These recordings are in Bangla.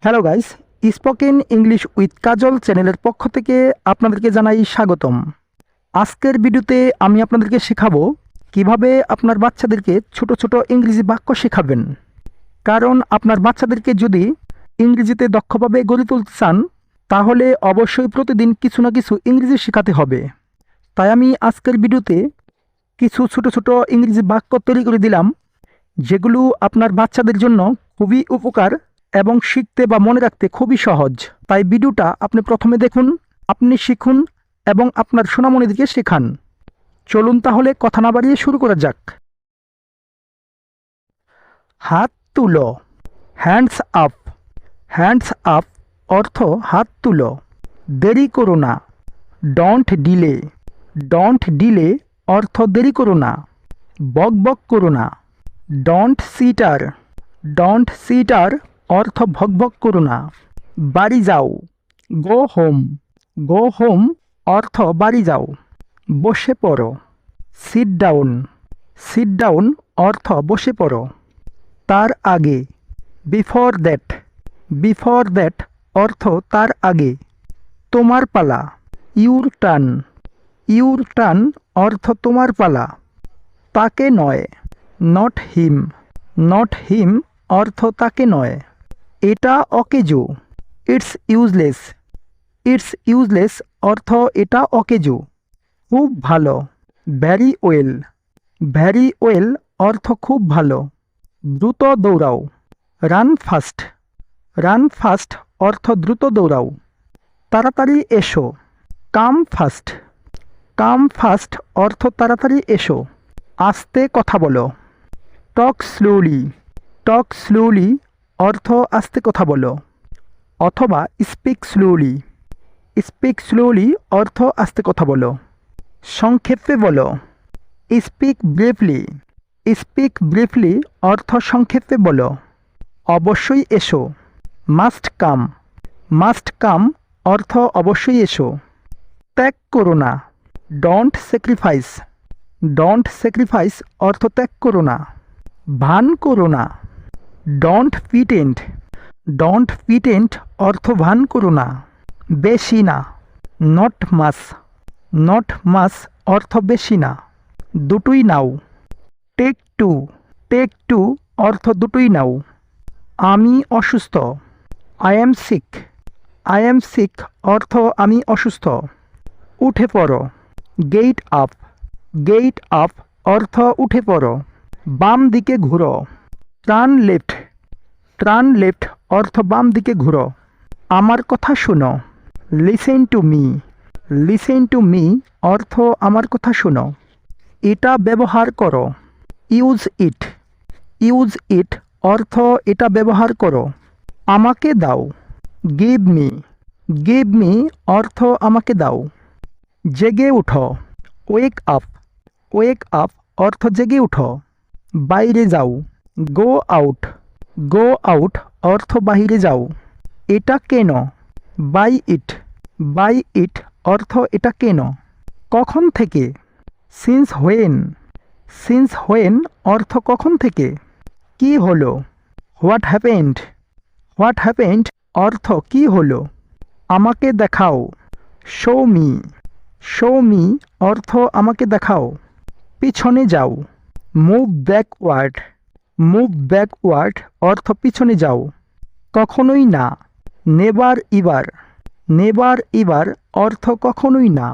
Hello guys, spoken English with Kajal চ্যানেলের পক্ষ থেকে আপনাদেরকে জানাই স্বাগতম। আজকের ভিডিওতে আমি আপনাদেরকে শেখাবো কিভাবে আপনার বাচ্চাদেরকে ছোট ছোট ইংরেজি বাক্য শেখাবেন। কারণ আপনার বাচ্চাদেরকে যদি ইংরেজিতে দক্ষভাবে গড়ে তুলতে চান তাহলে অবশ্যই প্রতিদিন কিছু না কিছু ইংরেজি শেখাতে হবে। তাই আমি আজকের ভিডিওতে কিছু ছোট ছোট ইংরেজি বাক্য তৈরি করে দিলাম, যেগুলো আপনার বাচ্চাদের জন্য খুবই উপকার এবং শিখতে বা মনে রাখতে খুবই সহজ। তাই ভিডিওটা আপনি প্রথমে দেখুন, আপনি শিখুন এবং আপনার সোনামণিদেরকে শেখান। চলুন তাহলে কথা না বাড়িয়ে শুরু করা যাক। হাত তুলো, হ্যান্ডস আপ। হ্যান্ডস আপ অর্থ হাত তুলো। দেরি করো না, ডোন্ট ডিলে। ডোন্ট ডিলে অর্থ দেরি করো না। বক বক করো না, ডোন্ট সিটার। ডোন্ট সিটার অর্থ ভকভক করো না। বাড়ি যাও, গো হোম। গো হোম অর্থ বাড়ি যাও। বসে পড়ো, সিট ডাউন। সিট ডাউন অর্থ বসে পড়ো। তার আগে, বিফোর দ্যাট। বিফোর দ্যাট অর্থ তার আগে। তোমার পালা, ইউর টার্ন। ইউর টার্ন অর্থ তোমার পালা। তাকে নয়, নট হিম। নট হিম অর্থ তাকে নয়। এটা অকেজো, ইটস ইউজলেস। ইটস ইউজলেস অর্থ এটা অকেজো। খুব ভালো, ভ্যারি ওয়েল। ভ্যারি ওয়েল অর্থ খুব ভালো। দ্রুত দৌড়াও, রান ফাস্ট। রান ফাস্ট অর্থ দ্রুত দৌড়াও। তাড়াতাড়ি এসো, কাম ফাস্ট। কাম ফাস্ট অর্থ তাড়াতাড়ি এসো। আস্তে কথা বলো, টক স্লোলি। টক স্লোলি অর্থ আস্তে কথা বলো। অথবা স্পিক স্লোলি। স্পিক স্লোলি অর্থ আস্তে কথা বলো। সংক্ষেপে বলো, স্পিক ব্রিফলি। স্পিক ব্রিফলি অর্থ সংক্ষেপে বলো। অবশ্যই এসো, মাস্ট কাম। মাস্ট কাম অর্থ অবশ্যই এসো। ত্যাগ করো না, ডোন্ট স্যাক্রিফাইস। ডোন্ট স্যাক্রিফাইস অর্থ ত্যাগ করো না। ভান করো না, ডোন্ট প্রিটেন্ড। ডোন্ট প্রিটেন্ড অর্থ ভান করো না। বেশি না, নট মাস। নট মাস অর্থ বেশি না। দুটোই নাও, টেক টু। টেক টু অর্থ দুটোই নাও। আমি অসুস্থ, I am sick. I am sick অর্থ আমি অসুস্থ। উঠে পড়ো, গেট আপ। গেট আপ অর্থ উঠে পড়ো। বাম দিকে ঘুরো, টার্ন লেফট। টার্ন লেফট অর্থ বাম দিকে ঘুরো। আমার কথা শোনো, listen to me. Listen to me অর্থ আমার কথা শোনো। এটা ব্যবহার করো, ইউজ ইট। ইউজ ইট অর্থ এটা ব্যবহার করো। আমাকে দাও, গিভ মি। গিভ মি অর্থ আমাকে দাও। জেগে উঠো, ওয়েক আপ। ওয়েক আপ অর্থ জেগে উঠো। বাইরে যাও, গো আউট। গো আউট অর্থ বাইরে যাও। এটা কেন, বাই ইট। বাই ইট অর্থ এটা কেন। কখন থেকে, সিন্স হোয়েন। সিন্স হোয়েন অর্থ কখন থেকে। কি হলো, হোয়াট হ্যাপেন্ড। হোয়াট হ্যাপেন্ড অর্থ কি হলো। আমাকে দেখাও, শো মি। শো মি অর্থ আমাকে দেখাও। পিছনে যাও, মুভ ব্যাকওয়ার্ড। মুভ ব্যাকওয়ার্ড অর্থ পিছনে যাও। কখনোই না, নেভার ইভার। নেভার ইভার অর্থ কখনোই না।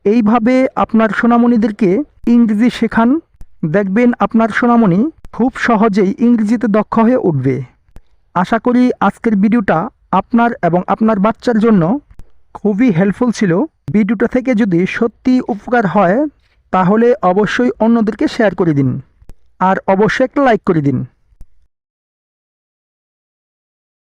এইভাবে আপনার সোনামণিদেরকে ইংরেজি শেখান, দেখবেন আপনার সোনামণি খুব সহজেই ইংরেজিতে দক্ষ হয়ে উঠবে। আশা করি আজকের ভিডিওটা আপনার এবং আপনার বাচ্চার জন্য খুবই হেল্পফুল ছিল। ভিডিওটা থেকে যদি সত্যি উপকার হয় তাহলে অবশ্যই অন্যদেরকে শেয়ার করে দিন আর অবশ্যই একটা লাইক করে দিন।